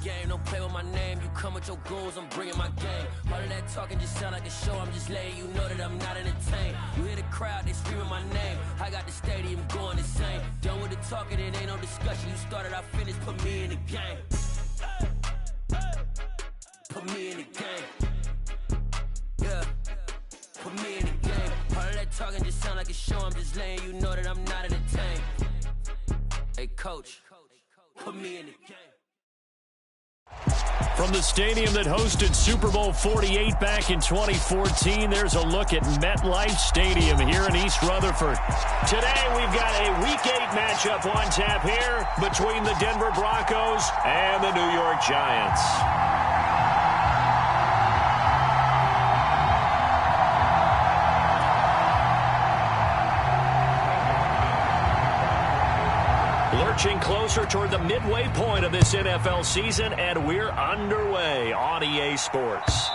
game. Don't play with my name. You come with your goons, I'm bringing my game. All of that talking just sound like a show. I'm just letting you know that I'm not entertained. You hear the crowd, they screaming my name. I got the stadium going insane. Done with the talking, it ain't no discussion. You started, I finished, put me in the game. Put me in the game. Yeah. Put me in the game. All of that talking just sound like a show. I'm just letting you know that I'm not entertained. Hey, coach, put me in the game. From the stadium that hosted Super Bowl 48 back in 2014, there's a look at MetLife Stadium here in East Rutherford. Today, we've got a Week 8 matchup on tap here between the Denver Broncos and the New York Giants. Lurching closer toward the midway point of this NFL season, and we're underway on EA Sports.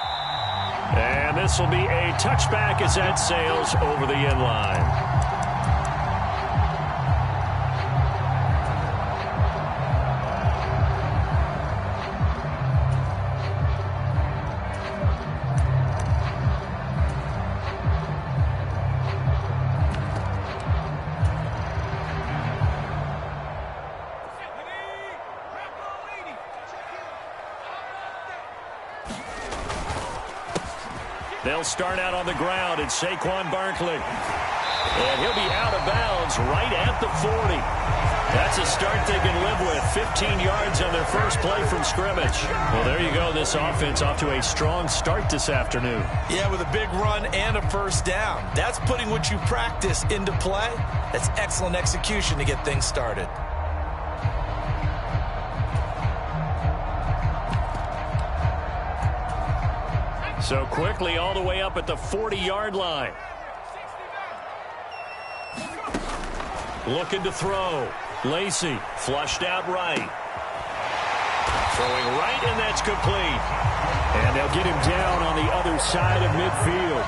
And this will be a touchback as that sails over the end line. They'll start out on the ground. It's Saquon Barkley. And he'll be out of bounds right at the 40. That's a start they can live with. 15 yards on their first play from scrimmage. Well, there you go. This offense off to a strong start this afternoon. Yeah, with a big run and a first down. That's putting what you practice into play. That's excellent execution to get things started. So quickly all the way up at the 40-yard line. Looking to throw. Lacey flushed out right. Throwing right, and that's complete. And they'll get him down on the other side of midfield.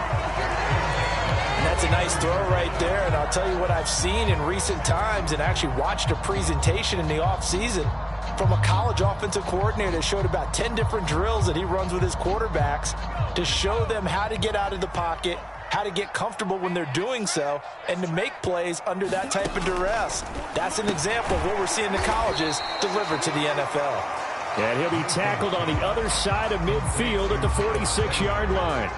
And that's a nice throw right there. And I'll tell you what I've seen in recent times and actually watched a presentation in the offseason from a college offensive coordinator that showed about 10 different drills that he runs with his quarterbacks to show them how to get out of the pocket, how to get comfortable when they're doing so, and to make plays under that type of duress. That's an example of what we're seeing the colleges deliver to the NFL. And he'll be tackled on the other side of midfield at the 46-yard line.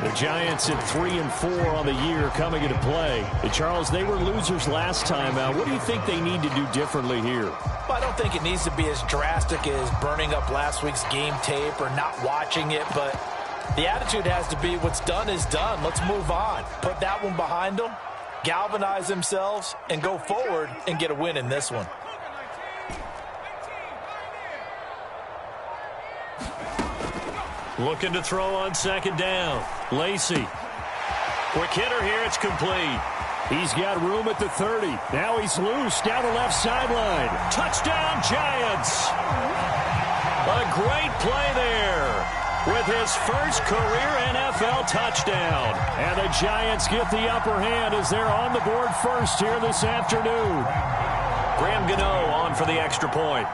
The Giants at 3-4 on the year coming into play. And Charles, they were losers last time out. What do you think they need to do differently here? Well, I don't think it needs to be as drastic as burning up last week's game tape or not watching it, but the attitude has to be what's done is done. Let's move on. Put that one behind them, galvanize themselves, and go forward and get a win in this one. Looking to throw on second down. Lacey. Quick hitter here. It's complete. He's got room at the 30. Now he's loose down the left sideline. Touchdown, Giants. A great play there with his first career NFL touchdown. And the Giants get the upper hand as they're on the board first here this afternoon. Graham Gano on for the extra point.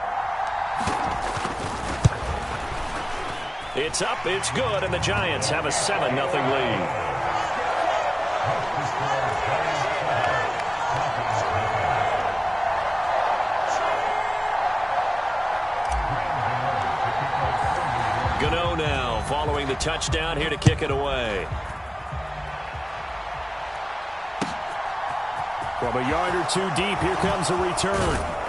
It's up, it's good, and the Giants have a 7-0 lead. Gano now following the touchdown here to kick it away. From a yard or two deep, here comes a return.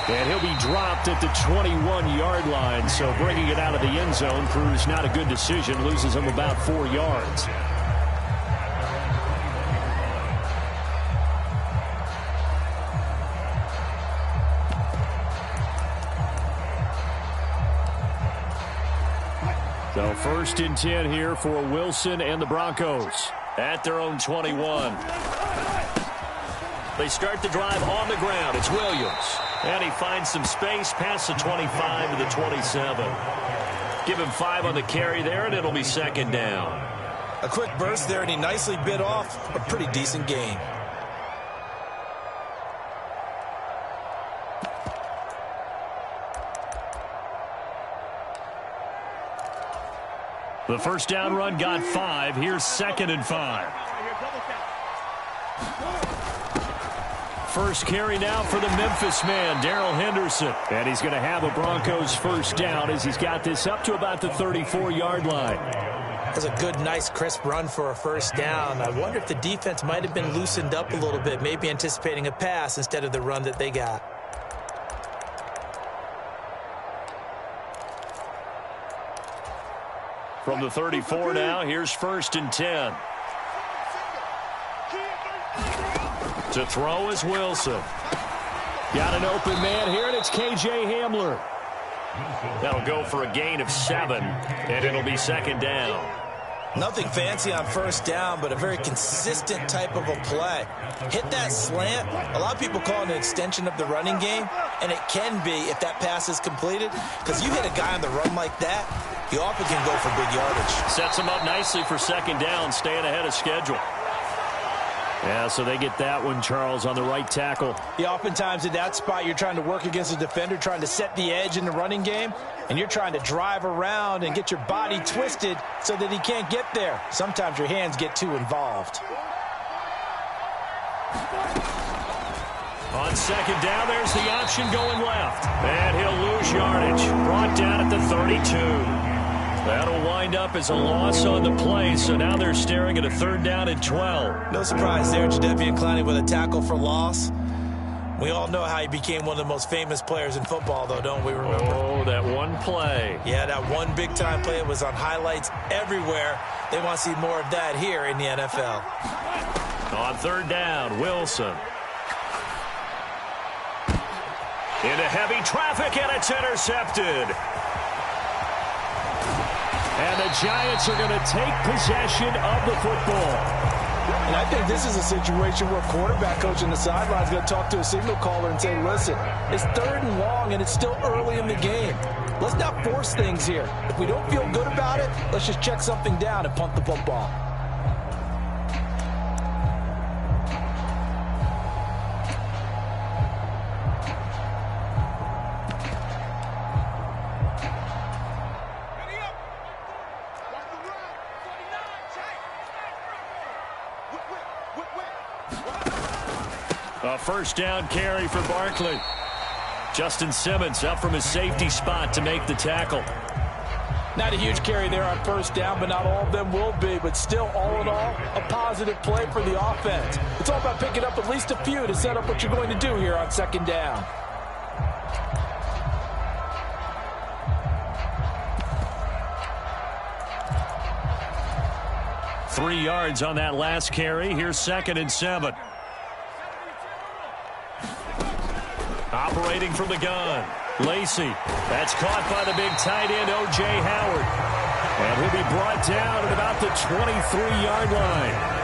And he'll be dropped at the 21-yard line, so bringing it out of the end zone proves not a good decision, loses him about 4 yards. So 1st and 10 here for Wilson and the Broncos at their own 21. They start the drive on the ground. It's Williams. And he finds some space past the 25 to the 27. Give him 5 on the carry there, and it'll be second down. A quick burst there, and he nicely bit off a pretty decent gain. The first down run got 5. Here's 2nd and 5. First carry now for the Memphis man, Darrell Henderson. And he's going to have a Broncos first down as he's got this up to about the 34-yard line. That's a good, nice, crisp run for a first down. I wonder if the defense might have been loosened up a little bit, maybe anticipating a pass instead of the run that they got. From the 34 now, here's 1st and 10. To throw is Wilson. Got an open man here, and it's K.J. Hamler. That'll go for a gain of 7, and it'll be 2nd down. Nothing fancy on first down, but a very consistent type of a play. Hit that slant. A lot of people call it an extension of the running game, and it can be if that pass is completed, because you hit a guy on the run like that, he often can go for big yardage. Sets him up nicely for 2nd down, staying ahead of schedule. Yeah, so they get that one, Charles, on the right tackle. Yeah, oftentimes in that spot, you're trying to work against a defender, trying to set the edge in the running game, and you're trying to drive around and get your body twisted so that he can't get there. Sometimes your hands get too involved. On 2nd down, there's the option going left. And he'll lose yardage. Brought down at the 32. That'll wind up as a loss on the play, so now they're staring at a 3rd down and 12. No surprise there, Jadeveon Clowney with a tackle for loss. We all know how he became one of the most famous players in football, though, don't we remember? Oh, that one play. Yeah, that one big-time play. It was on highlights everywhere. They want to see more of that here in the NFL. On 3rd down, Wilson. Into heavy traffic, and it's intercepted. And the Giants are going to take possession of the football. And I think this is a situation where quarterback coach on the sideline is going to talk to a signal caller and say, listen, it's 3rd and long, and it's still early in the game. Let's not force things here. If we don't feel good about it, let's just check something down and punt the football. A first down carry for Barkley. Justin Simmons up from his safety spot to make the tackle. Not a huge carry there on first down, but not all of them will be. But still, all in all, a positive play for the offense. It's all about picking up at least a few to set up what you're going to do here on 2nd down. Three yards on that last carry. Here's 2nd and 7. Operating from the gun, Lacy. That's caught by the big tight end, O.J. Howard. And he'll be brought down at about the 23-yard line.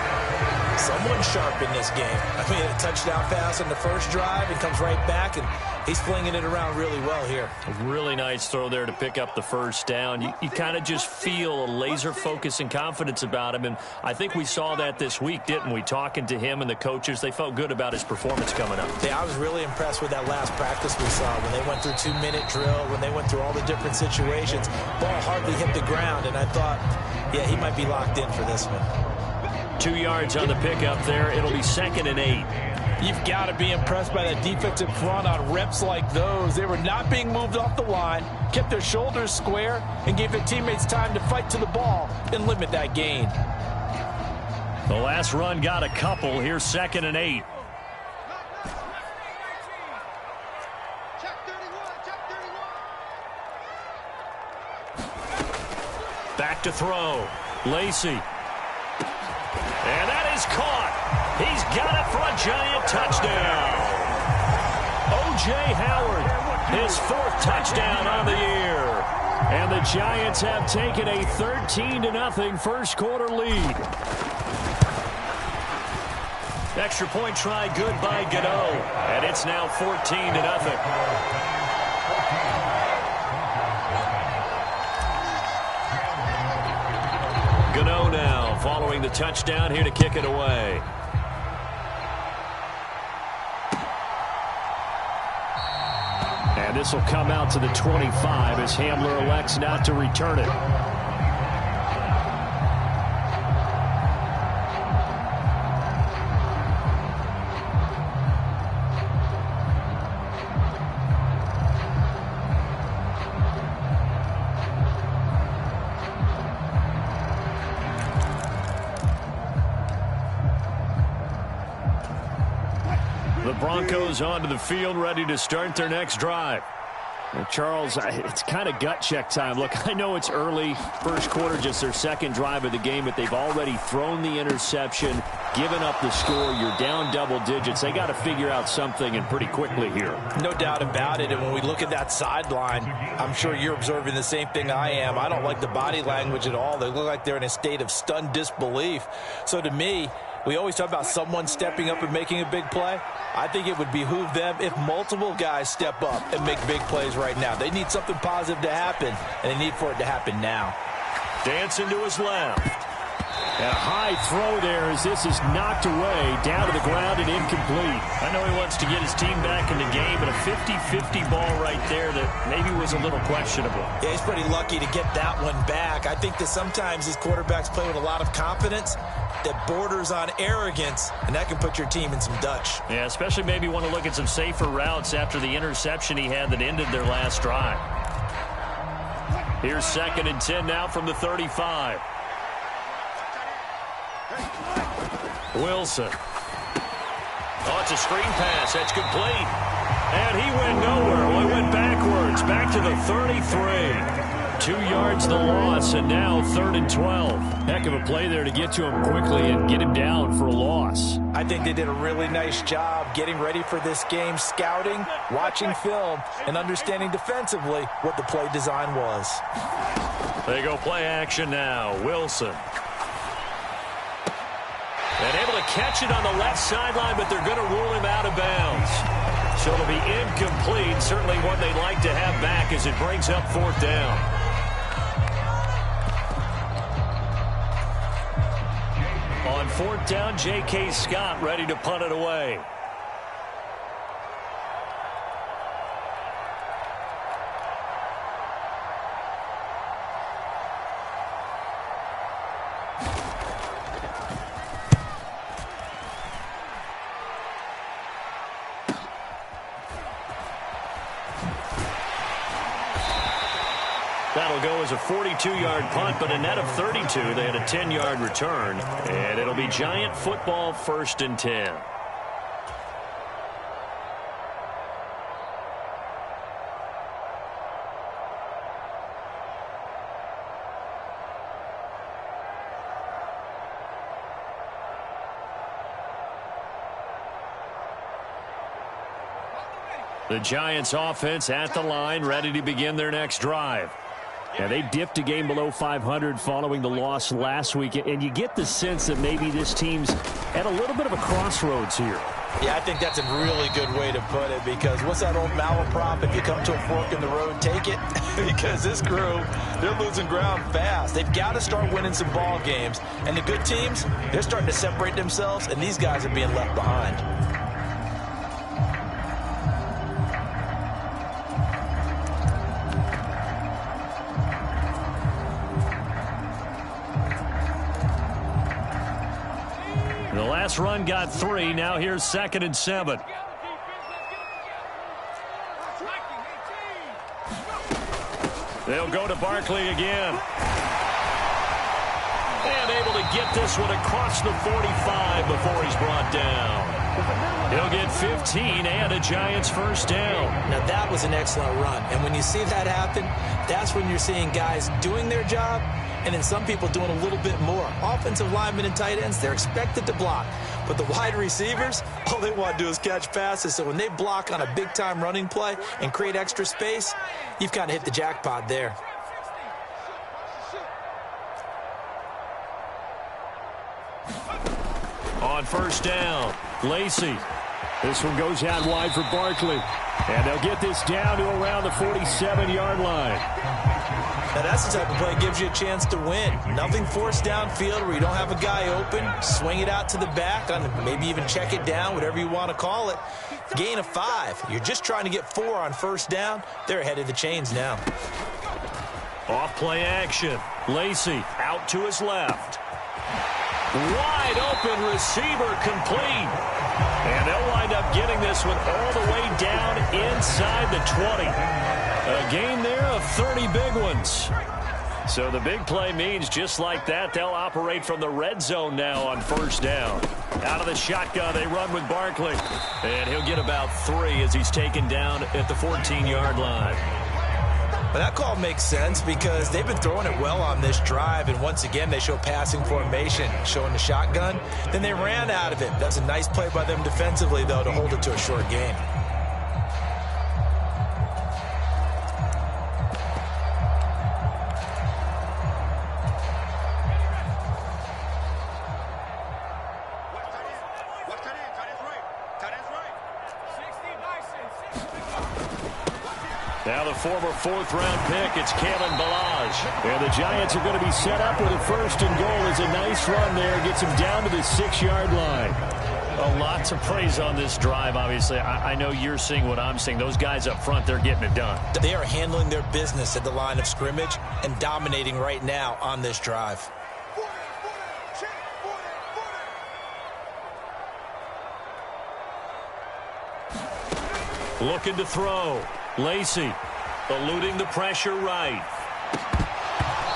Someone sharp in this game. I mean, a touchdown pass on the first drive and comes right back, and he's flinging it around really well here. A really nice throw there to pick up the first down. You kind of just feel a laser focus and confidence about him, and I think we saw that this week, didn't we? Talking to him and the coaches, they felt good about his performance coming up. Yeah, I was really impressed with that last practice we saw when they went through 2-minute drill, when they went through all the different situations. Ball hardly hit the ground, and I thought, yeah, he might be locked in for this one. 2 yards on the pickup there. It'll be 2nd and 8. You've got to be impressed by that defensive front on reps like those. They were not being moved off the line, kept their shoulders square, and gave their teammates time to fight to the ball and limit that gain. The last run got a couple. Here's 2nd and 8. Back to throw. Lacy. And that is caught. He's got it for a Giant touchdown. O.J. Howard, his 4th touchdown on the year. And the Giants have taken a 13-0 first quarter lead. Extra point try good by Gano. And it's now 14-0. Gano now following the touchdown here to kick it away. And this will come out to the 25 as Hamler elects not to return it. Broncos onto the field, ready to start their next drive. Well, Charles, it's kind of gut check time. Look, I know it's early, first quarter, just their second drive of the game, but they've already thrown the interception, given up the score. You're down double digits. They got to figure out something, and pretty quickly here. No doubt about it. And when we look at that sideline, I'm sure you're observing the same thing I am. I don't like the body language at all. They look like they're in a state of stunned disbelief. So to me, we always talk about someone stepping up and making a big play. I think it would behoove them if multiple guys step up and make big plays right now. They need something positive to happen, and they need for it to happen now. Dancing to his left. And a high throw there as this is knocked away, down to the ground and incomplete. I know he wants to get his team back in the game, but a 50-50 ball right there that maybe was a little questionable. Yeah, he's pretty lucky to get that one back. I think that sometimes these quarterbacks play with a lot of confidence that borders on arrogance, and that can put your team in some Dutch. Yeah, especially maybe want to look at some safer routes after the interception he had that ended their last drive. Here's 2nd and 10 now from the 35. Wilson. Oh, it's a screen pass. That's complete. And he went nowhere. Well, he went backwards. Back to the 33. 2 yards the loss, and now 3rd and 12. Heck of a play there to get to him quickly and get him down for a loss. I think they did a really nice job getting ready for this game, scouting, watching film, and understanding defensively what the play design was. They go play action now. Wilson. And able to catch it on the left sideline, but they're going to rule him out of bounds. So it'll be incomplete. Certainly one they'd like to have back as it brings up 4th down. On 4th down, J.K. Scott ready to punt it away. That'll go as a 42-yard punt, but a net of 32. They had a 10-yard return, and it'll be Giant football, 1st and 10. The Giants offense at the line, ready to begin their next drive. Yeah, they dipped a game below 500 following the loss last week, and you get the sense that maybe this team's at a little bit of a crossroads here. Yeah, I think that's a really good way to put it, because what's that old malaprop? If you come to a fork in the road, take it. Because this crew, they're losing ground fast. They've got to start winning some ball games. And the good teams, they're starting to separate themselves, and these guys are being left behind. The last run got 3. Now here's 2nd and 7. They'll go to Barkley again. And able to get this one across the 45 before he's brought down. He'll get 15 and a Giants 1st down. Now that was an excellent run. And when you see that happen, that's when you're seeing guys doing their job, and then some people doing a little bit more. Offensive linemen and tight ends, they're expected to block. But the wide receivers, all they want to do is catch passes. So when they block on a big-time running play and create extra space, you've kind of hit the jackpot there. On 1st down, Lacey. This one goes out wide for Barkley. And they'll get this down to around the 47-yard line. Now that's the type of play that gives you a chance to win. Nothing forced downfield where you don't have a guy open. Swing it out to the back, maybe even check it down, whatever you want to call it. Gain of 5. You're just trying to get 4 on 1st down. They're ahead of the chains now. Off play action. Lacey out to his left. Wide open receiver complete. And they'll wind up getting this one all the way down inside the 20. A gain there of 30 big ones. So the big play means just like that, they'll operate from the red zone now on first down. Out of the shotgun, they run with Barkley. And he'll get about 3 as he's taken down at the 14-yard line. But that call makes sense because they've been throwing it well on this drive, and once again they show passing formation, showing the shotgun. Then they ran out of it. That's a nice play by them defensively, though, to hold it to a short gain. Now the former 4th-round pick, it's Kalen Ballage. And the Giants are going to be set up with a 1st and goal. As a nice run there, gets him down to the 6-yard line. Well, lots of praise on this drive, obviously. I know you're seeing what I'm seeing. Those guys up front, they're getting it done. They are handling their business at the line of scrimmage and dominating right now on this drive. Looking to throw. Lacey eluding the pressure right.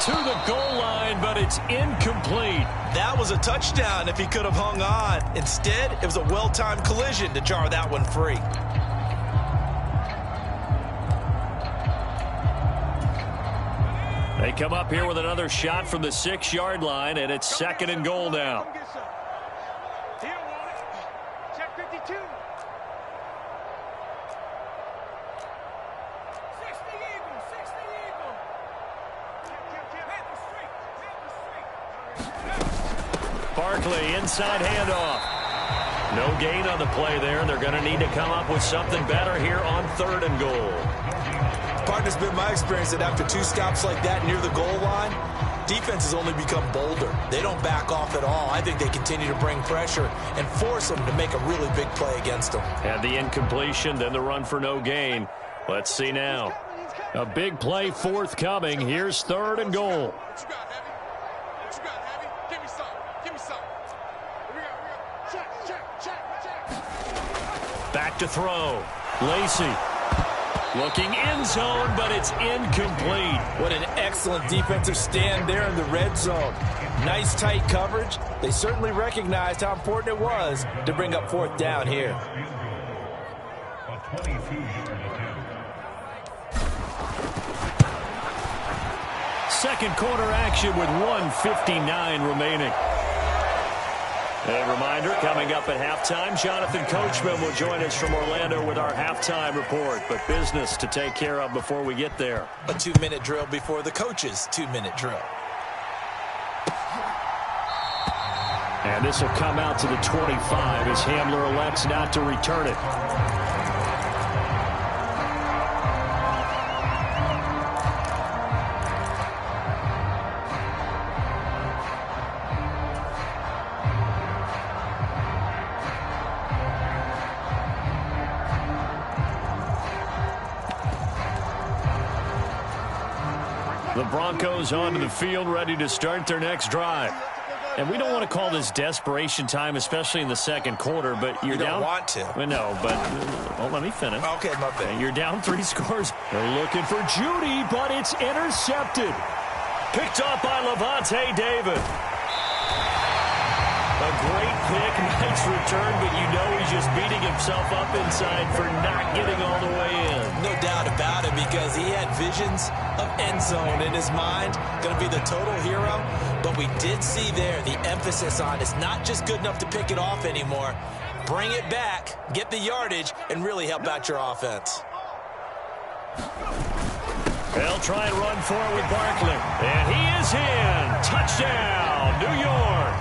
To the goal line, but it's incomplete. That was a touchdown if he could have hung on. Instead, it was a well-timed collision to jar that one free. They come up here with another shot from the 6-yard line, and it's 2nd and goal now. Check 52. Barkley, inside handoff. No gain on the play there. They're going to need to come up with something better here on 3rd and goal. Partner's been my experience that after 2 stops like that near the goal line, defense has only become bolder. They don't back off at all. I think they continue to bring pressure and force them to make a really big play against them. Had the incompletion, then the run for no gain. Let's see now. A big play forthcoming. Here's 3rd and goal. Back to throw. Lacey looking end zone, but it's incomplete. What an excellent defensive stand there in the red zone. Nice tight coverage. They certainly recognized how important it was to bring up 4th down here. Second quarter action with 1:59 remaining. A reminder, coming up at halftime, Jonathan Coachman will join us from Orlando with our halftime report. But business to take care of before we get there. A 2-minute drill before the coach's 2-minute drill. And this will come out to the 25 as Hamler elects not to return it. The Broncos onto the field, ready to start their next drive. And we don't want to call this desperation time, especially in the second quarter, but you're down. You don't want to. Well, no, but let me finish. Okay, my bad. You're down 3 scores. They're looking for Judy, but it's intercepted. Picked off by Levante David. A great pick, nice return, but you know he's just beating himself up inside for not getting all the way in. No doubt about it, because he had visions of end zone in his mind. Going to be the total hero. But we did see there the emphasis on it's not just good enough to pick it off anymore. Bring it back, get the yardage, and really help out your offense. They'll try and run for it with Barkley. And he is in. Touchdown, New York.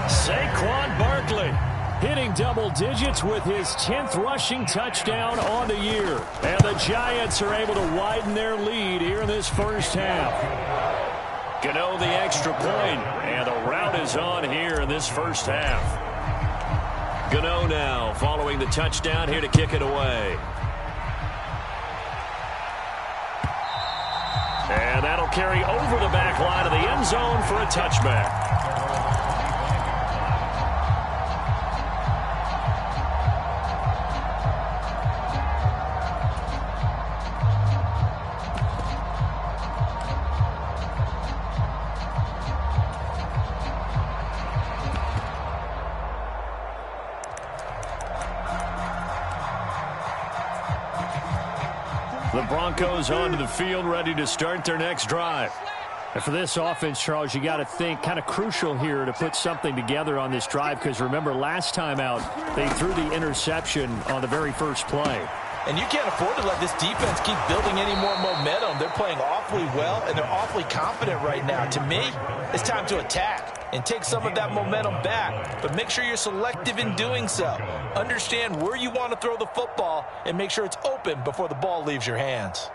Saquon Barkley hitting double digits with his 10th rushing touchdown on the year. And the Giants are able to widen their lead here in this first half. Gano the extra point, and the route is on here in this first half. Gano now following the touchdown here to kick it away. And that'll carry over the back line of the end zone for a touchback. The Broncos onto the field, ready to start their next drive. And for this offense, Charles, you got to think kind of crucial here to put something together on this drive, because remember last time out they threw the interception on the very first play. And you can't afford to let this defense keep building any more momentum. They're playing awfully well, and they're awfully confident right now. To me, it's time to attack and take some of that momentum back. But make sure you're selective in doing so. Understand where you want to throw the football and make sure it's open before the ball leaves your hands.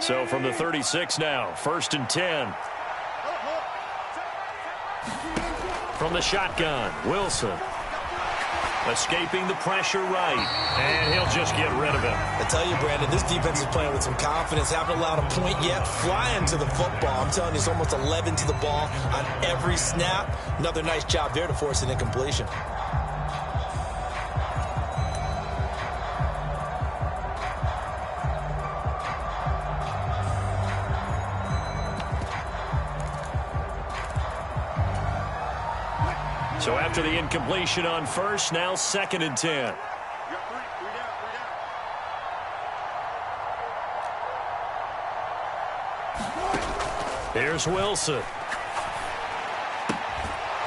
So from the 36 now, 1st and 10. From the shotgun, Wilson. Escaping the pressure right. And he'll just get rid of it. I tell you, Brandon, this defense is playing with some confidence. Haven't allowed a point yet. Flying to the football. I'm telling you, it's almost 11 to the ball on every snap. Another nice job there to force an incompletion. So after the incompletion on first, now 2nd and 10. Here's Wilson.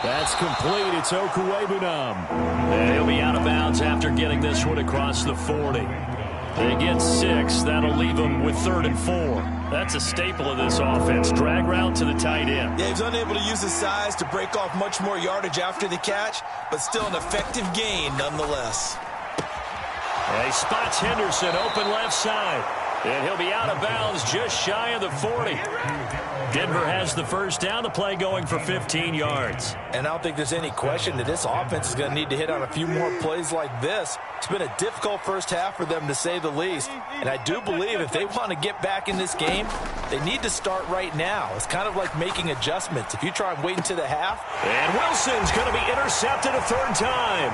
That's complete. It's Okuwebunam. And he'll be out of bounds after getting this one across the 40. They get 6. That'll leave him with 3rd and 4. That's a staple of this offense. Drag route to the tight end. Yeah, he's unable to use his size to break off much more yardage after the catch, but still an effective gain nonetheless. And he spots Henderson open left side. And he'll be out of bounds just shy of the 40. Denver has the first down. The play going for 15 yards. And I don't think there's any question that this offense is going to need to hit on a few more plays like this. It's been a difficult first half for them, to say the least. And I do believe if they want to get back in this game, they need to start right now. It's kind of like making adjustments. If you try and wait until the half. And Wilson's going to be intercepted a 3rd time.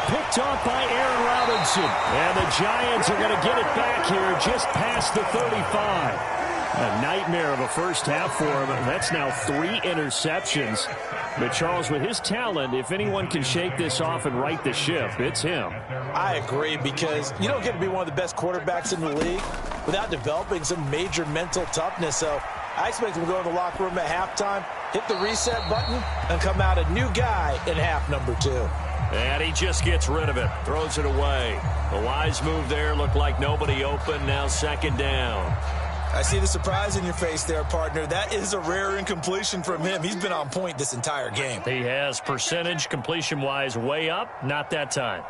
Picked off by Aaron Robinson. And the Giants are going to get it back here just past the 35. A nightmare of a first half for him. That's now 3 interceptions. But Charles, with his talent, if anyone can shake this off and right the ship, it's him. I agree, because you don't get to be one of the best quarterbacks in the league without developing some major mental toughness. So I expect him to go in the locker room at halftime, hit the reset button, and come out a new guy in half number 2. And he just gets rid of it, throws it away. A wise move there, looked like nobody open, now 2nd down. I see the surprise in your face there, partner. That is a rare incompletion from him. He's been on point this entire game. He has, percentage completion-wise way up, not that time.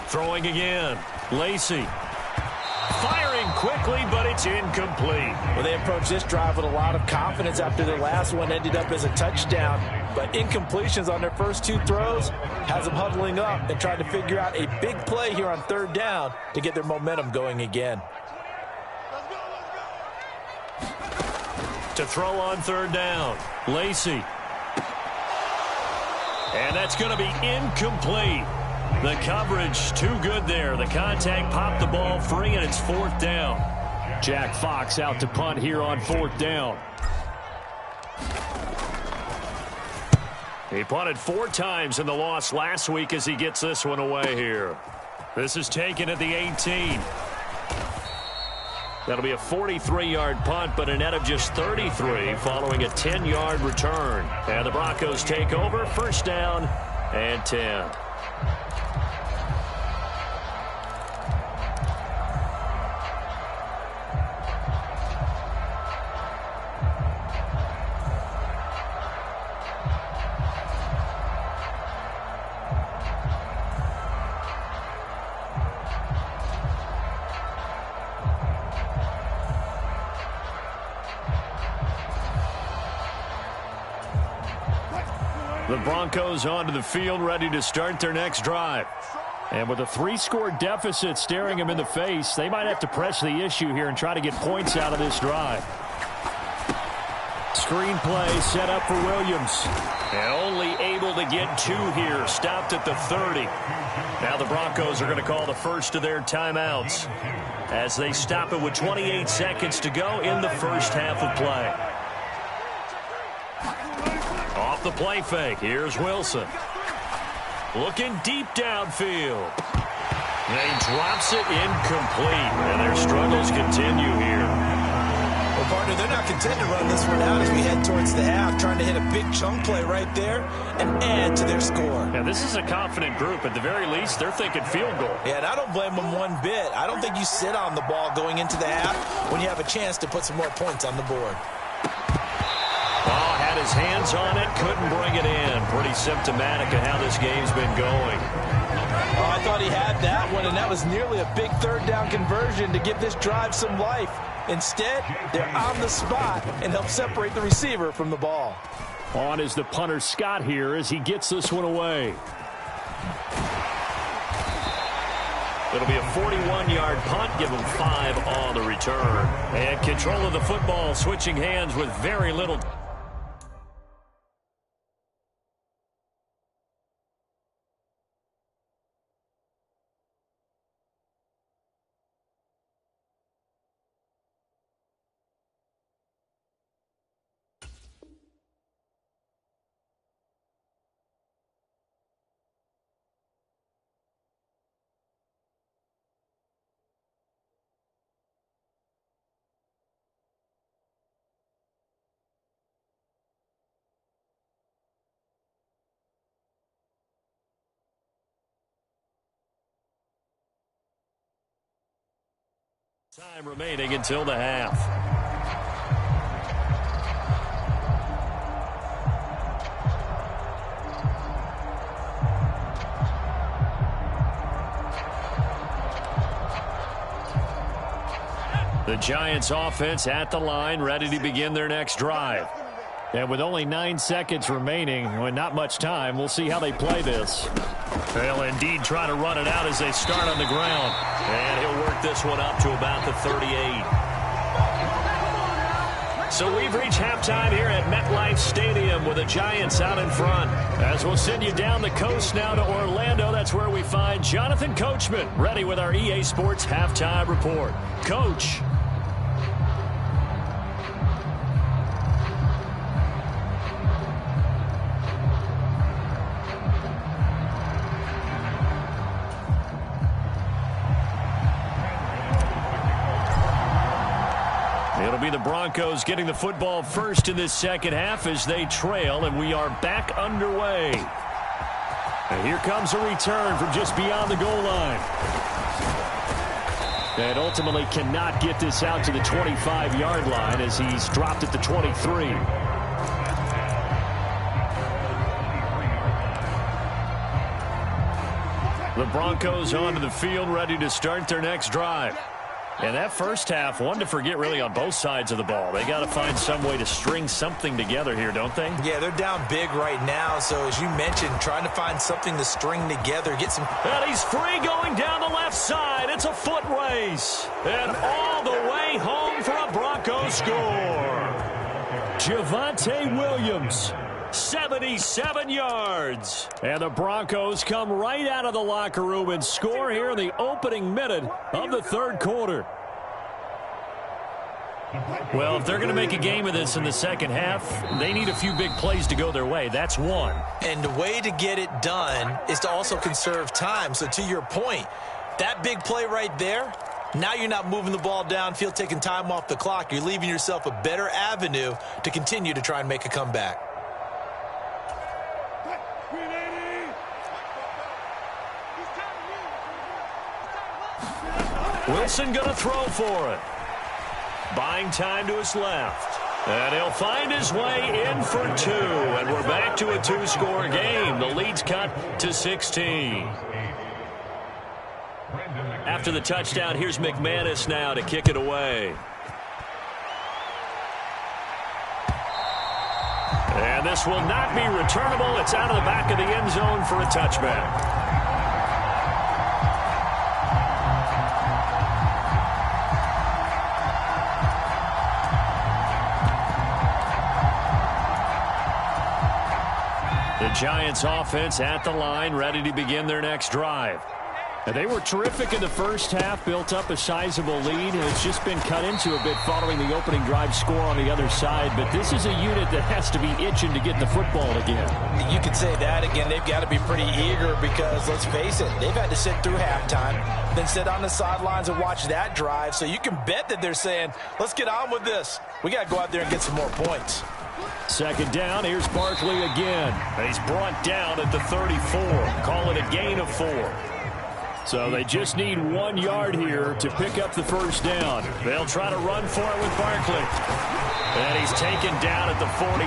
Throwing again, Lacy. Firing quickly, but it's incomplete. Well, they approached this drive with a lot of confidence after their last one ended up as a touchdown. But incompletions on their first 2 throws has them huddling up and trying to figure out a big play here on 3rd down to get their momentum going again. To throw on 3rd down, Lacy. And that's going to be incomplete. The coverage too good there. The contact popped the ball free, and it's 4th down. Jack Fox out to punt here on 4th down. He punted 4 times in the loss last week as he gets this one away here. This is taken at the 18. That'll be a 43-yard punt, but a net of just 33 following a 10-yard return. And the Broncos take over, 1st down and 10. The Broncos onto the field, ready to start their next drive. And with a 3-score deficit staring them in the face, they might have to press the issue here and try to get points out of this drive. Screenplay set up for Williams. And only able to get 2 here. Stopped at the 30. Now the Broncos are going to call the first of their timeouts as they stop it with 28 seconds to go in the first half of play. Off the play fake. Here's Wilson. Looking deep downfield. And he drops it incomplete. And their struggles continue here. Well, partner, they're not content to run this one out as we head towards the half, trying to hit a big chunk play right there and add to their score. Yeah, this is a confident group. At the very least, they're thinking field goal. Yeah, and I don't blame them one bit. I don't think you sit on the ball going into the half when you have a chance to put some more points on the board. Oh, had his hands on it, couldn't bring it in. Pretty symptomatic of how this game's been going. Oh, I thought he had that one, and that was nearly a big third down conversion to give this drive some life. Instead, they're on the spot and help separate the receiver from the ball. On is the punter Scott here as he gets this one away. It'll be a 41-yard punt, give him 5 on the return. And control of the football, switching hands with very little. Time remaining until the half. The Giants offense at the line, ready to begin their next drive. And with only 9 seconds remaining, and not much time, we'll see how they play this. They'll indeed try to run it out as they start on the ground. And he'll work this one up to about the 38. So we've reached halftime here at MetLife Stadium with the Giants out in front. As we'll send you down the coast now to Orlando, that's where we find Jonathan Coachman, ready with our EA Sports Halftime Report. Coach. It'll be the Broncos getting the football first in this second half as they trail, and we are back underway. And here comes a return from just beyond the goal line. And ultimately cannot get this out to the 25-yard line as he's dropped at the 23. The Broncos onto the field, ready to start their next drive. And that first half, one to forget really on both sides of the ball. They got to find some way to string something together here, don't they? Yeah, they're down big right now. So as you mentioned, trying to find something to string together, get some. And he's free going down the left side. It's a foot race. And all the way home for a Broncos score. Javonte Williams. 77 yards. And the Broncos come right out of the locker room and score here in the opening minute of the third quarter. Well, if they're going to make a game of this in the second half, they need a few big plays to go their way. That's one. And the way to get it done is to also conserve time. So to your point, that big play right there, now you're not moving the ball downfield, taking time off the clock. You're leaving yourself a better avenue to continue to try and make a comeback. Wilson going to throw for it. Buying time to his left. And he'll find his way in for 2. And we're back to a 2-score game. The lead's cut to 16. After the touchdown, here's McManus now to kick it away. And this will not be returnable. It's out of the back of the end zone for a touchback. Giants offense at the line, ready to begin their next drive. And they were terrific in the first half, built up a sizable lead, and it's just been cut into a bit following the opening drive score on the other side. But this is a unit that has to be itching to get the football again. You could say that again. They've got to be pretty eager because, let's face it, they've had to sit through halftime, then sit on the sidelines and watch that drive. So you can bet that they're saying, let's get on with this. We got to go out there and get some more points. Second down, here's Barkley again. He's brought down at the 34. Call it a gain of 4. So they just need 1 yard here to pick up the first down. They'll try to run for it with Barkley. And he's taken down at the 43,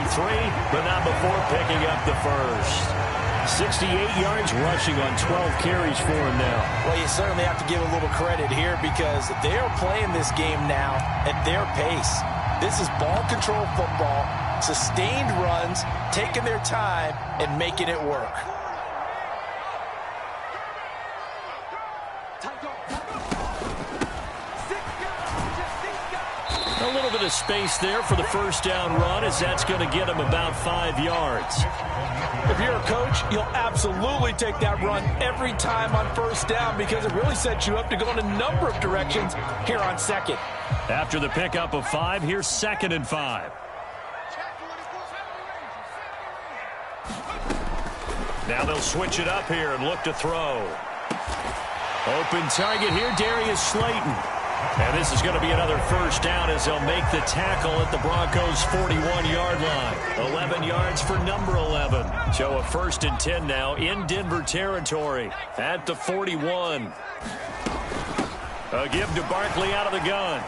but not before picking up the first. 68 yards rushing on 12 carries for him now. Well, you certainly have to give a little credit here because they are playing this game now at their pace. This is ball control football, sustained runs, taking their time, and making it work. A little bit of space there for the first down run, as that's going to get him about 5 yards. If you're a coach, you'll absolutely take that run every time on first down because it really sets you up to go in a number of directions here on second. After the pickup of 5, here's 2nd and 5. Now they'll switch it up here and look to throw. Open target here, Darius Slayton. And this is going to be another first down as they'll make the tackle at the Broncos' 41-yard line. 11 yards for number 11. So a 1st and 10 now in Denver territory at the 41. A give to Barkley out of the gun.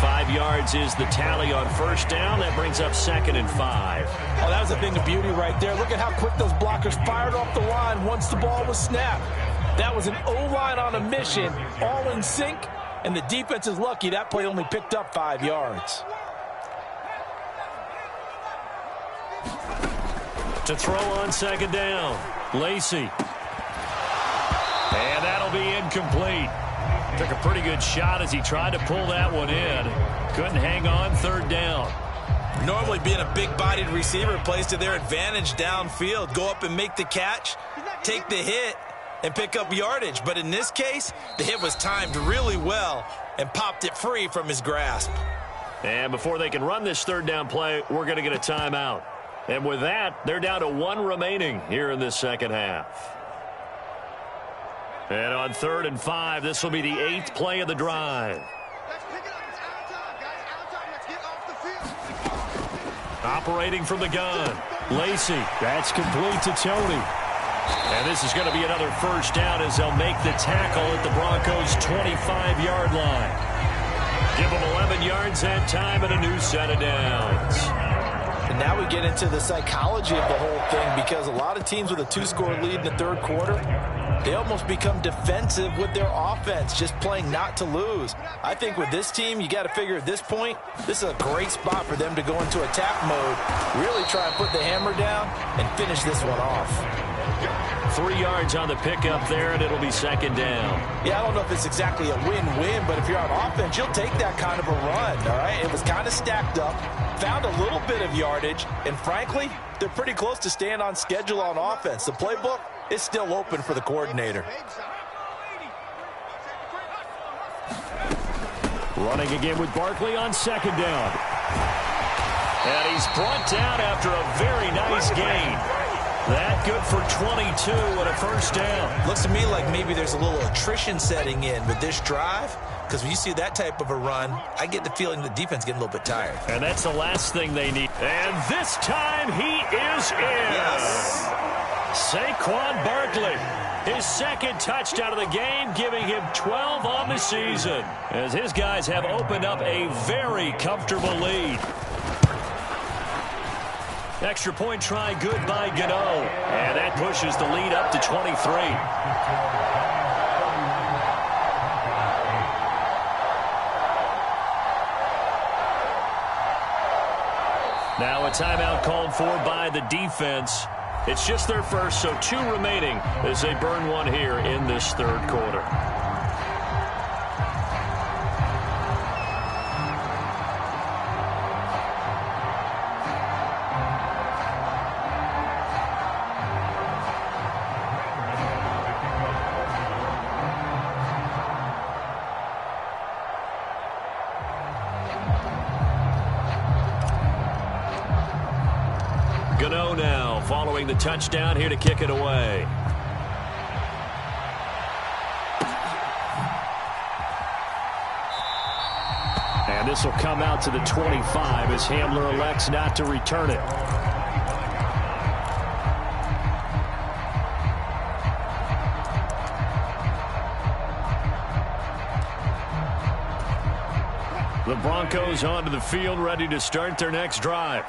5 yards is the tally on first down. That brings up 2nd and 5. Oh, that was a thing of beauty right there. Look at how quick those blockers fired off the line once the ball was snapped. That was an O-line on a mission, all in sync, and the defense is lucky that play only picked up 5 yards. To throw on 2nd down, Lacy. And that'll be incomplete. Took a pretty good shot as he tried to pull that one in. Couldn't hang on 3rd down. Normally being a big-bodied receiver plays to their advantage downfield. Go up and make the catch, take the hit, and pick up yardage. But in this case, the hit was timed really well and popped it free from his grasp. And before they can run this 3rd down play, we're going to get a timeout. And with that, they're down to 1 remaining here in this second half. And on 3rd and 5, this will be the 8th play of the drive. Operating from the gun, Lacy. That's complete to Tony. And this is going to be another first down as they'll make the tackle at the Broncos' 25-yard line. Give them 11 yards that time and a new set of downs. And now we get into the psychology of the whole thing because a lot of teams with a 2-score lead in the 3rd quarter, they almost become defensive with their offense, just playing not to lose. I think with this team, you got to figure at this point, this is a great spot for them to go into attack mode, really try and put the hammer down and finish this one off. 3 yards on the pickup there, and it'll be 2nd down. Yeah, I don't know if it's exactly a win-win, but if you're on offense, you'll take that kind of a run, all right? It was kind of stacked up, found a little bit of yardage, and frankly, they're pretty close to staying on schedule on offense. The playbook is still open for the coordinator. Running again with Barkley on 2nd down. And he's brought down after a very nice gain. That good for 22 and a first down. Looks to me like maybe there's a little attrition setting in with this drive, because when you see that type of a run, I get the feeling the defense getting a little bit tired. And that's the last thing they need. And this time he is in. Yes. Saquon Barkley, his 2nd touchdown of the game, giving him 12 on the season, as his guys have opened up a very comfortable lead. Extra point try good by Gano. And that pushes the lead up to 23. Now a timeout called for by the defense. It's just their first, so 2 remaining as they burn one here in this 3rd quarter. following the touchdown, here to kick it away. And this will come out to the 25 as Hamler elects not to return it. The Broncos onto the field, ready to start their next drive.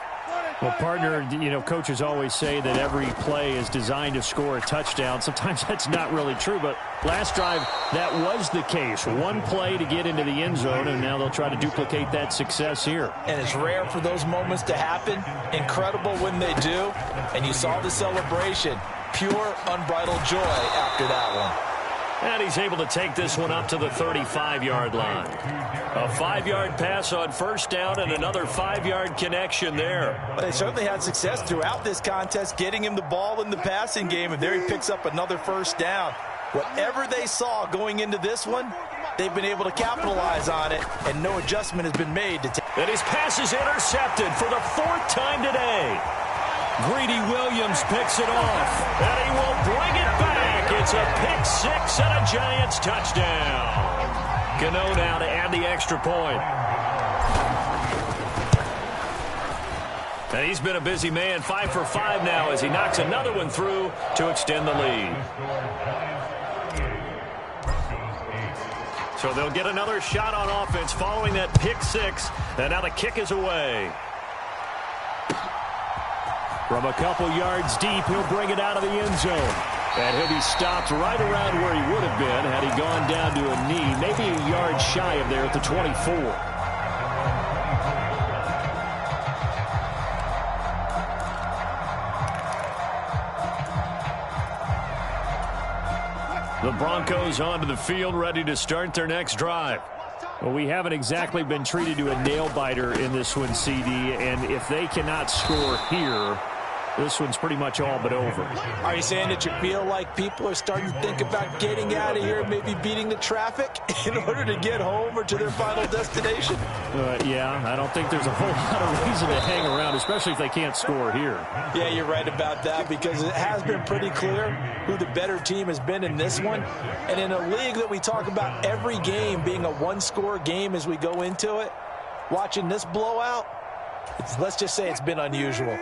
Well, partner, you know, coaches always say that every play is designed to score a touchdown. Sometimes that's not really true, but last drive, that was the case. One play to get into the end zone, and now they'll try to duplicate that success here. And it's rare for those moments to happen. Incredible when they do. And you saw the celebration. Pure, unbridled joy after that one. And he's able to take this one up to the 35-yard line. A 5-yard pass on first down and another 5-yard connection there. Well, they certainly had success throughout this contest, getting him the ball in the passing game, and there he picks up another first down. Whatever they saw going into this one, they've been able to capitalize on it, and no adjustment has been made. And his pass is intercepted for the 4th time today. Greedy Williams picks it off, and he will bring it back. It's a pick six and a Giants touchdown. Gano now to add the extra point. And he's been a busy man, 5 for 5 now as he knocks another one through to extend the lead. So they'll get another shot on offense following that pick six, and now the kick is away. From a couple yards deep, he'll bring it out of the end zone. And he'll be stopped right around where he would have been had he gone down to a knee, maybe a yard shy of there at the 24. The Broncos onto the field, ready to start their next drive. Well, we haven't exactly been treated to a nail-biter in this one, CD, and if they cannot score here, this one's pretty much all but over. Are you saying that you feel like people are starting to think about getting out of here, maybe beating the traffic in order to get home or to their final destination? Yeah, I don't think there's a whole lot of reason to hang around, especially if they can't score here. Yeah, you're right about that, because it has been pretty clear who the better team has been in this one. And in a league that we talk about every game being a one-score game as we go into it, watching this blowout, let's just say it's been unusual.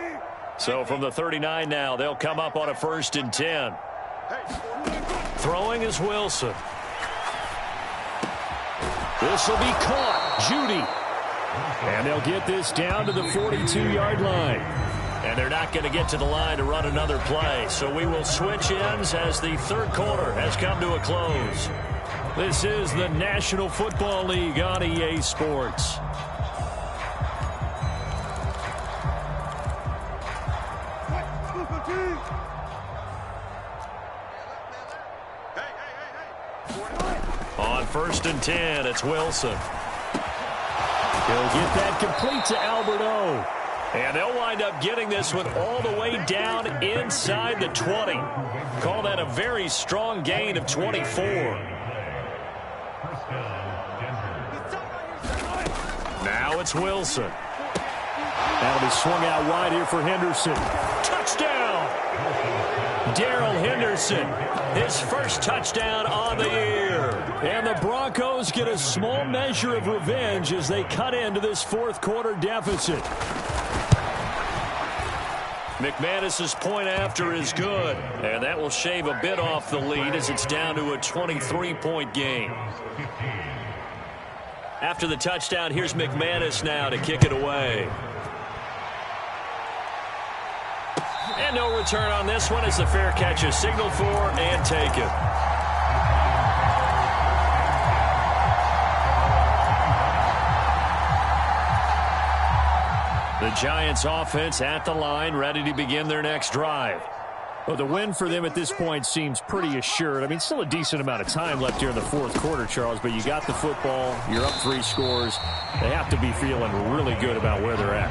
So from the 39 now, they'll come up on a 1st and 10. Throwing is Wilson. This will be caught. Judy. And they'll get this down to the 42-yard line. And they're not going to get to the line to run another play. So we will switch ends as the 3rd quarter has come to a close. This is the National Football League on EA Sports. On 1st and 10, it's Wilson. He'll get that complete to Alberto. And they'll wind up getting this one all the way down inside the 20. Call that a very strong gain of 24. Now it's Wilson. That'll be swung out wide here for Henderson. Touchdown! Darrell Henderson, his first touchdown on the year. And the Broncos get a small measure of revenge as they cut into this 4th quarter deficit. McManus's point after is good, and that will shave a bit off the lead as it's down to a 23-point game. After the touchdown, here's McManus now to kick it away. And no return on this one as the fair catch is signaled for and taken. The Giants offense at the line, ready to begin their next drive. Well, the win for them at this point seems pretty assured. I mean, still a decent amount of time left here in the 4th quarter, Charles, but you got the football, you're up 3 scores. They have to be feeling really good about where they're at.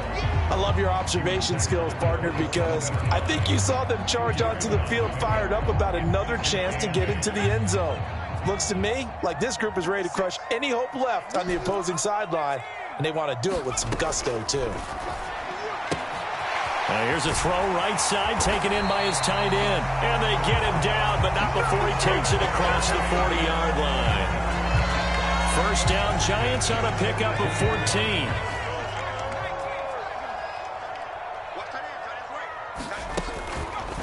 I love your observation skills, partner, because I think you saw them charge onto the field fired up about another chance to get into the end zone. Looks to me like this group is ready to crush any hope left on the opposing sideline, and they want to do it with some gusto, too. Here's a throw right side taken in by his tight end. And they get him down, but not before he takes it across the 40-yard line. First down, Giants on a pickup of 14.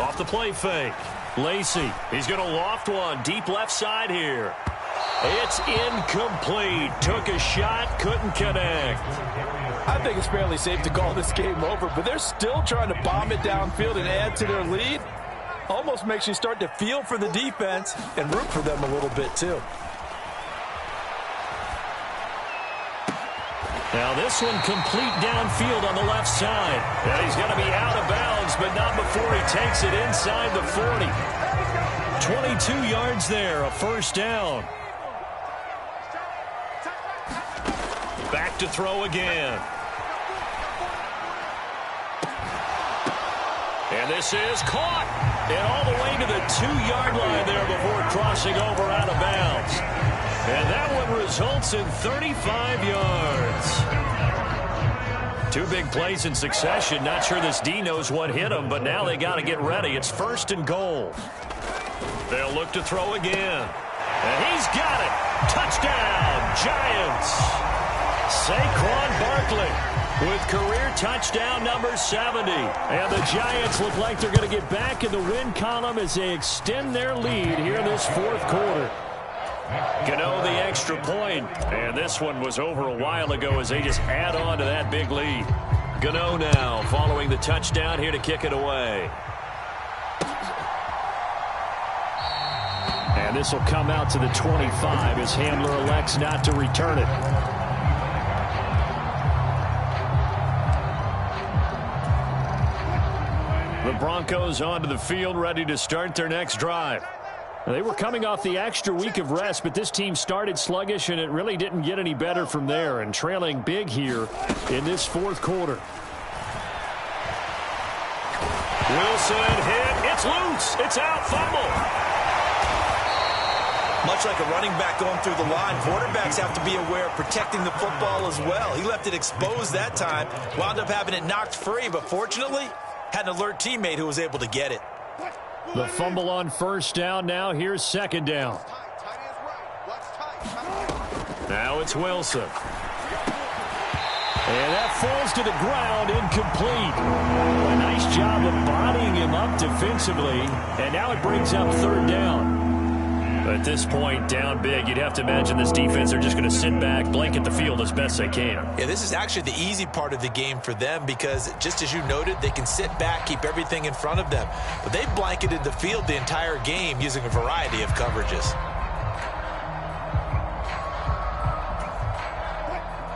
Off the play fake. Lacy, he's going to loft one deep left side here. It's incomplete. Took a shot, couldn't connect. I think it's fairly safe to call this game over, but they're still trying to bomb it downfield and add to their lead. Almost makes you start to feel for the defense and root for them a little bit too. Now this one complete downfield on the left side. And he's going to be out of bounds, but not before he takes it inside the 40. 22 yards there, a first down. Back to throw again. And this is caught. And all the way to the 2-yard line there before crossing over out of bounds. And that one results in 35 yards. 2 big plays in succession. Not sure this D knows what hit him, but now they got to get ready. It's first and goal. They'll look to throw again. And he's got it. Touchdown, Giants. Saquon Barkley with career touchdown number 70. And the Giants look like they're going to get back in the win column as they extend their lead here in this fourth quarter. Gano the extra point, and this one was over a while ago as they just add on to that big lead. Gano now following the touchdown here to kick it away. And this will come out to the 25 as Hamler elects not to return it. The Broncos onto the field ready to start their next drive. They were coming off the extra week of rest, but this team started sluggish, and it really didn't get any better from there, and trailing big here in this fourth quarter. Wilson hit. It's loose. It's out. Fumble. Much like a running back going through the line, quarterbacks have to be aware of protecting the football as well. He left it exposed that time, wound up having it knocked free, but fortunately had an alert teammate who was able to get it. The fumble on first down. Now here's second down. Now it's Wilson. And that falls to the ground, incomplete. A nice job of bodying him up defensively. And now it brings up third down. At this point, down big, you'd have to imagine this defense, they're just going to sit back, blanket the field as best they can. Yeah, this is actually the easy part of the game for them because, just as you noted, they can sit back, keep everything in front of them. But they've blanketed the field the entire game using a variety of coverages.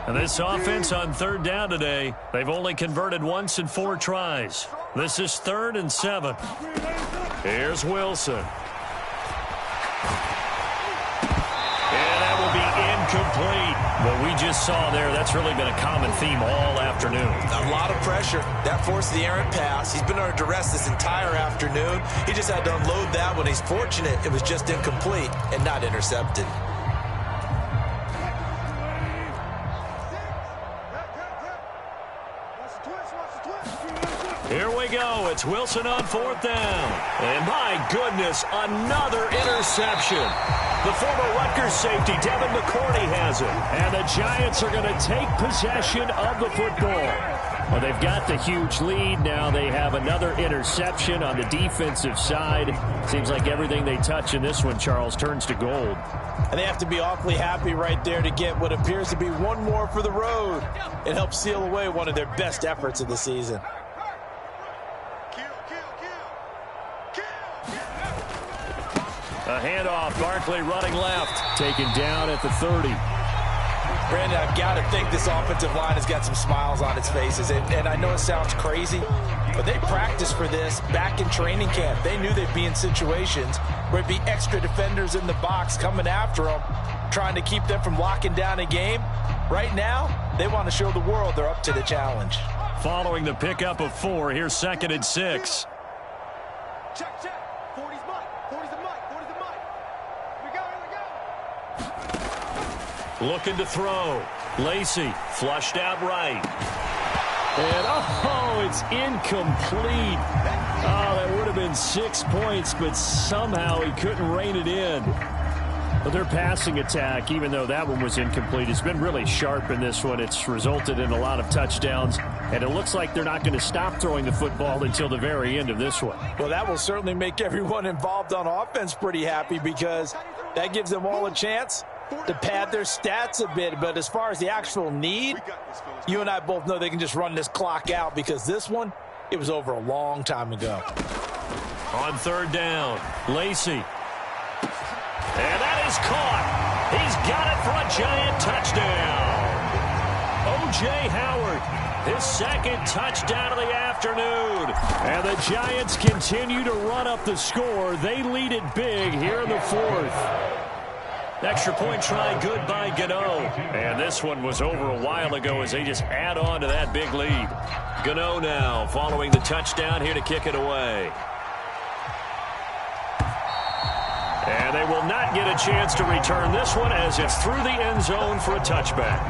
And this offense on third down today, they've only converted once in 4 tries. This is 3rd and 7. Here's Wilson. Incomplete. What we just saw there, that's really been a common theme all afternoon. A lot of pressure. That forced the errant pass. He's been under duress this entire afternoon. He just had to unload that one. He's fortunate it was just incomplete and not intercepted. Here we go. It's Wilson on 4th down. And my goodness, another interception. The former Rutgers safety, Devin McCourty, has it. And the Giants are going to take possession of the football. Well, they've got the huge lead. Now they have another interception on the defensive side. Seems like everything they touch in this one, Charles, turns to gold. And they have to be awfully happy right there to get what appears to be one more for the road. It helps seal away one of their best efforts of the season. A handoff, Barkley running left. Taken down at the 30. Brandon, I've got to think this offensive line has got some smiles on its faces. And I know it sounds crazy, but they practiced for this back in training camp. They knew they'd be in situations where it'd be extra defenders in the box coming after them, trying to keep them from locking down a game. Right now, they want to show the world they're up to the challenge. Following the pickup of 4, here's 2nd and 6. Check, check. 40's Mike. 40's the Mike. 40's the Mike. Here we go. Looking to throw. Lacy flushed out right. And, oh, it's incomplete. Oh, that would have been 6 points, but somehow he couldn't rein it in. But their passing attack, even though that one was incomplete, has been really sharp in this one. It's resulted in a lot of touchdowns, and it looks like they're not going to stop throwing the football until the very end of this one. Well, that will certainly make everyone involved on offense pretty happy because that gives them all a chance to pad their stats a bit. But as far as the actual need, you and I both know they can just run this clock out because this one, it was over a long time ago. On third down, Lacy. And that is caught. He's got it for a giant touchdown. O.J. Howard, his second touchdown of the afternoon. And the Giants continue to run up the score. They lead it big here in the fourth. Extra point try good by Gano. And this one was over a while ago as they just add on to that big lead. Gano now following the touchdown here to kick it away. And they will not get a chance to return this one as it's through the end zone for a touchback.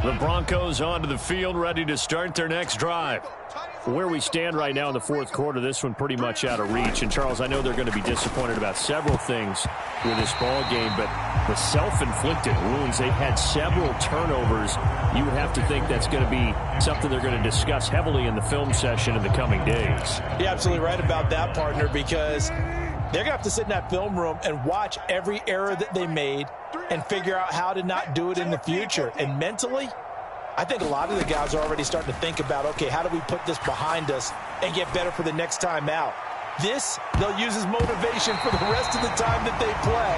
The Broncos onto the field, ready to start their next drive. Where we stand right now in the fourth quarter, this one pretty much out of reach. And, Charles, I know they're going to be disappointed about several things with this ball game, but the self-inflicted wounds, they've had several turnovers. You would have to think that's going to be something they're going to discuss heavily in the film session in the coming days. You're absolutely right about that, partner, because they're going to have to sit in that film room and watch every error that they made and figure out how to not do it in the future. And mentally, I think a lot of the guys are already starting to think about, okay, how do we put this behind us and get better for the next time out? This, they'll use as motivation for the rest of the time that they play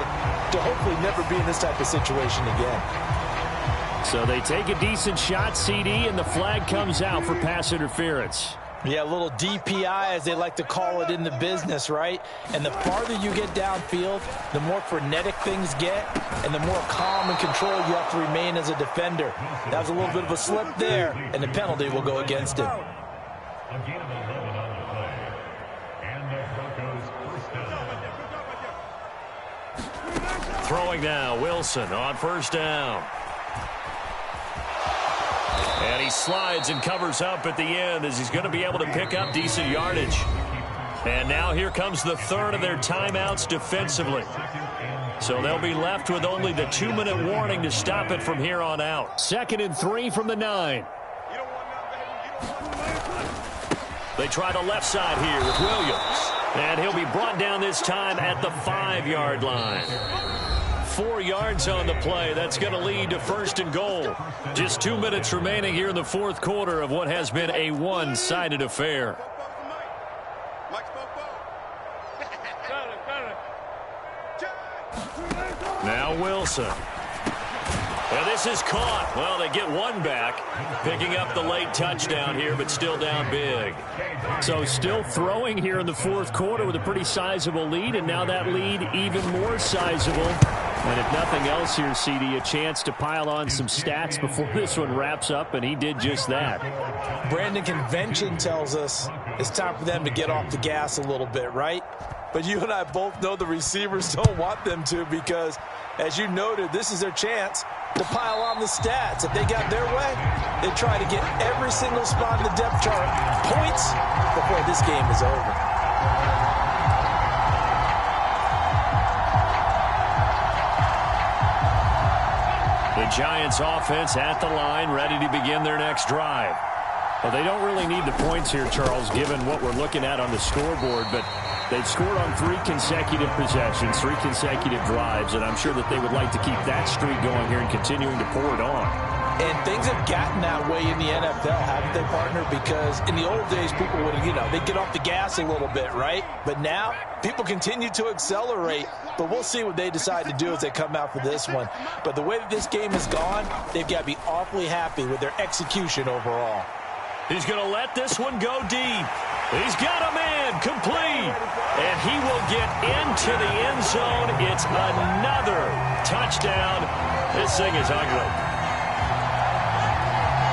to hopefully never be in this type of situation again. So they take a decent shot, CD, and the flag comes out for pass interference. Yeah, a little DPI, as they like to call it in the business, right? And the farther you get downfield, the more frenetic things get, and the more calm and control you have to remain as a defender. That was a little bit of a slip there, and the penalty will go against him. Throwing now, Wilson on first down. And he slides and covers up at the end as he's going to be able to pick up decent yardage. And now here comes the third of their timeouts defensively. So they'll be left with only the 2-minute warning to stop it from here on out. 2nd and 3 from the 9. They try the left side here with Williams. And he'll be brought down this time at the 5-yard line. 4 yards on the play. That's going to lead to 1st and goal. Just 2 minutes remaining here in the fourth quarter of what has been a one-sided affair. Now Wilson. Well, this is caught. Well, they get one back, picking up the late touchdown here, but still down big. So still throwing here in the fourth quarter with a pretty sizable lead, and now that lead even more sizable. And if nothing else here, CD, a chance to pile on some stats before this one wraps up, and he did just that. Brandon, convention tells us it's time for them to get off the gas a little bit, right? But you and I both know the receivers don't want them to because, as you noted, this is their chance to pile on the stats. If they got their way, they try to get every single spot in the depth chart points before this game is over. The Giants offense at the line, ready to begin their next drive. Well, they don't really need the points here, Charles, given what we're looking at on the scoreboard, but they've scored on 3 consecutive possessions, 3 consecutive drives, and I'm sure that they would like to keep that streak going here and continuing to pour it on. And things have gotten that way in the NFL, haven't they, partner? Because in the old days, people would, they'd get off the gas a little bit, right? But now, people continue to accelerate. But we'll see what they decide to do as they come out for this one. But the way that this game has gone, they've got to be awfully happy with their execution overall. He's going to let this one go deep. He's got a man complete. And he will get into the end zone. It's another touchdown. This thing is ugly.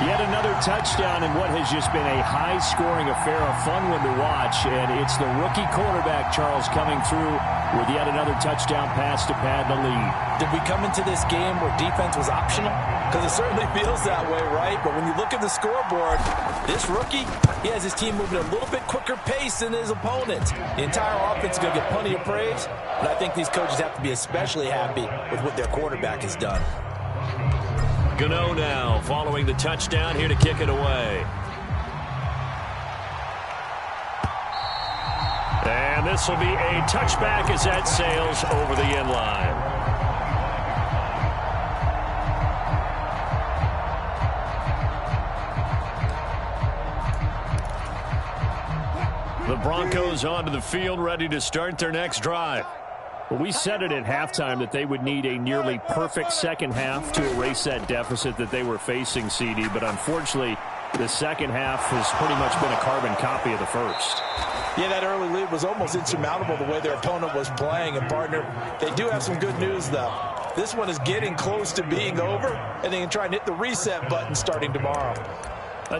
Yet another touchdown in what has just been a high-scoring affair, a fun one to watch. And it's the rookie quarterback, Charles, coming through with yet another touchdown pass to pad the lead. Did we come into this game where defense was optional? Because it certainly feels that way, right? But when you look at the scoreboard, this rookie, he has his team moving at a little bit quicker pace than his opponents. The entire offense is going to get plenty of praise, but I think these coaches have to be especially happy with what their quarterback has done. Gano now following the touchdown, here to kick it away. And this will be a touchback as that sails over the end line. The Broncos onto the field, ready to start their next drive. Well, we said it at halftime that they would need a nearly perfect second half to erase that deficit that they were facing, CD. But unfortunately, the second half has pretty much been a carbon copy of the first. Yeah, that early lead was almost insurmountable the way their opponent was playing. And, partner, they do have some good news, though. This one is getting close to being over, and they can try and hit the reset button starting tomorrow.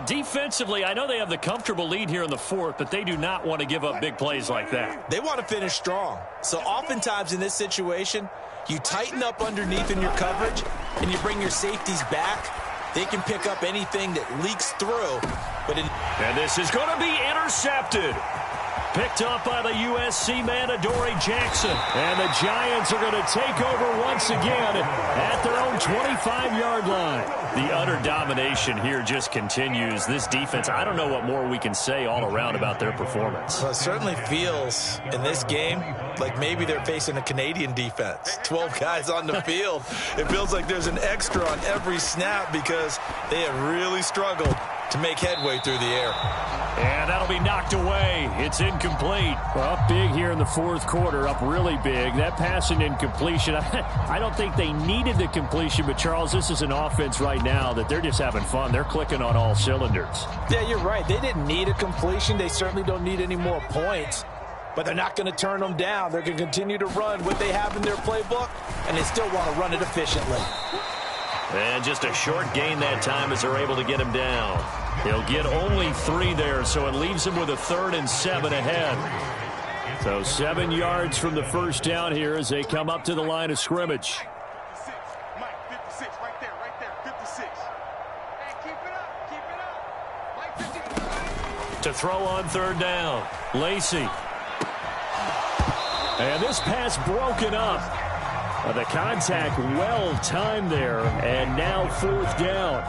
Defensively, I know they have the comfortable lead here in the fourth, but they do not want to give up big plays like that. They want to finish strong. So oftentimes in this situation, you tighten up underneath in your coverage, and you bring your safeties back. They can pick up anything that leaks through. And this is going to be intercepted. Picked up by the USC man, Adoree Jackson. And the Giants are going to take over once again at their own 25-yard line. The utter domination here just continues. This defense, I don't know what more we can say all around about their performance. Well, it certainly feels in this game like maybe they're facing a Canadian defense. 12 guys on the field. It feels like there's an extra on every snap because they have really struggled to make headway through the air. And that'll be knocked away. It's incomplete. Well, up big here in the fourth quarter, up really big. That pass and incompletion, I don't think they needed the completion, but Charles, this is an offense right now that they're just having fun. They're clicking on all cylinders. Yeah, you're right. They didn't need a completion. They certainly don't need any more points, but they're not going to turn them down. They're going to continue to run what they have in their playbook, and they still want to run it efficiently. And just a short gain that time as they're able to get him down. He'll get only 3 there, so it leaves him with a 3rd and 7 ahead. So 7 yards from the first down here as they come up to the line of scrimmage. 56. Mike, 56, right there, 56. Hey, keep it up, Mike, 56. To throw on 3rd down, Lacy. And this pass broken up. The contact well timed there, and now 4th down.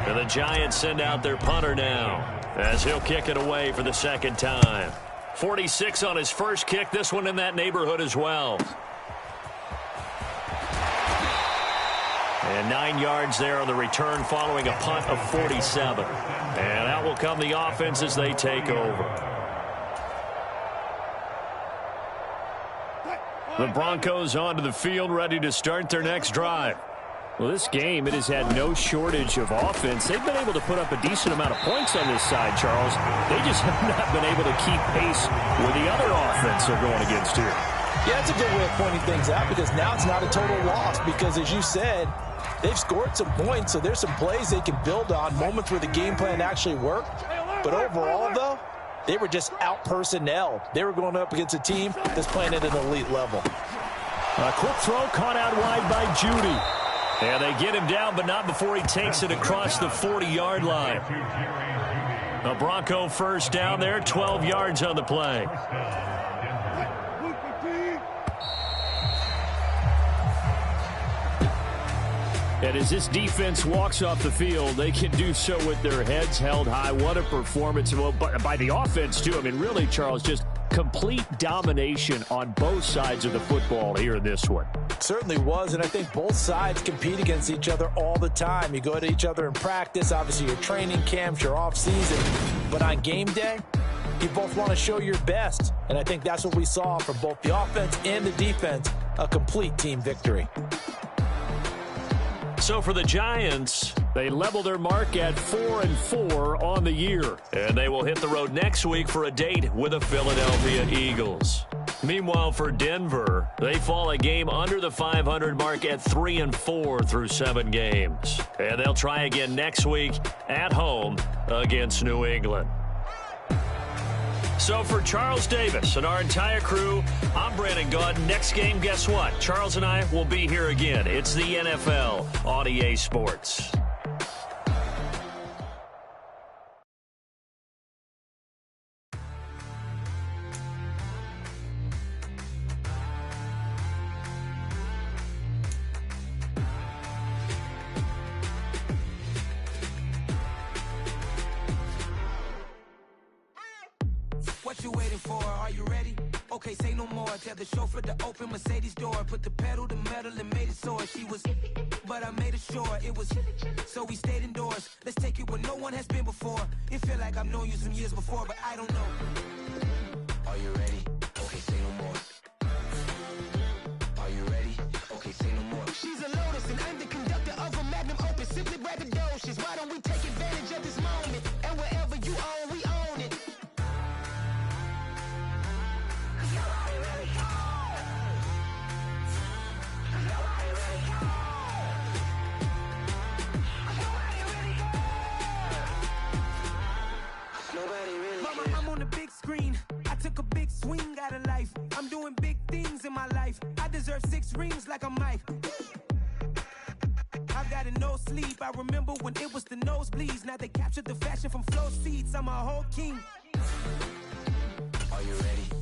And the Giants send out their punter now as he'll kick it away for the 2nd time. 46 on his first kick, this one in that neighborhood as well. And 9 yards there on the return following a punt of 47. And out will come the offense as they take over. The Broncos onto the field, ready to start their next drive. Well, this game, it has had no shortage of offense. They've been able to put up a decent amount of points on this side, Charles. They just have not been able to keep pace with the other offense they're going against here. Yeah, that's a good way of pointing things out because now it's not a total loss because, as you said, they've scored some points, so there's some plays they can build on, moments where the game plan actually worked. But overall, though, they were just out-personnelled. They were going up against a team that's playing at an elite level. A quick throw caught out wide by Judy. And they get him down, but not before he takes it across the 40-yard line. A Bronco first down there, 12 yards on the play. And as this defense walks off the field, they can do so with their heads held high. What a performance by the offense, too. I mean, really, Charles, just complete domination on both sides of the football here in this one. Certainly was, and I think both sides compete against each other all the time. You go at each other in practice, obviously your training camps, your off-season, but on game day, you both want to show your best, and I think that's what we saw from both the offense and the defense, a complete team victory. So for the Giants, they level their mark at 4-4 on the year. And they will hit the road next week for a date with the Philadelphia Eagles. Meanwhile, for Denver, they fall a game under the 500 mark at 3-4 through 7 games. And they'll try again next week at home against New England. So for Charles Davis and our entire crew, I'm Brandon Gaudin. Next game, guess what? Charles and I will be here again. It's the NFL on EA Sports. What you waiting for? Are you ready? Okay, say no more. Tell the chauffeur to open Mercedes door. Put the pedal to metal and made it soar. She was, but I made it sure it was. So we stayed indoors. Let's take it where no one has been before. It feel like I've known you some years before, but I don't know. Are you ready? Okay, say no more. Are you ready? Okay, say no more. She's a Lotus and I'm the conductor of a magnum opus. Simply braggadocious. Why don't we take advantage of this moment? And wherever you own, we own it. Mama, I'm on the big screen. I took a big swing out of life. I'm doing big things in my life. I deserve 6 rings like a Mike. I've got no sleep. I remember when it was the nosebleeds. Now they captured the fashion from flow seats. I'm a whole king. Are you ready?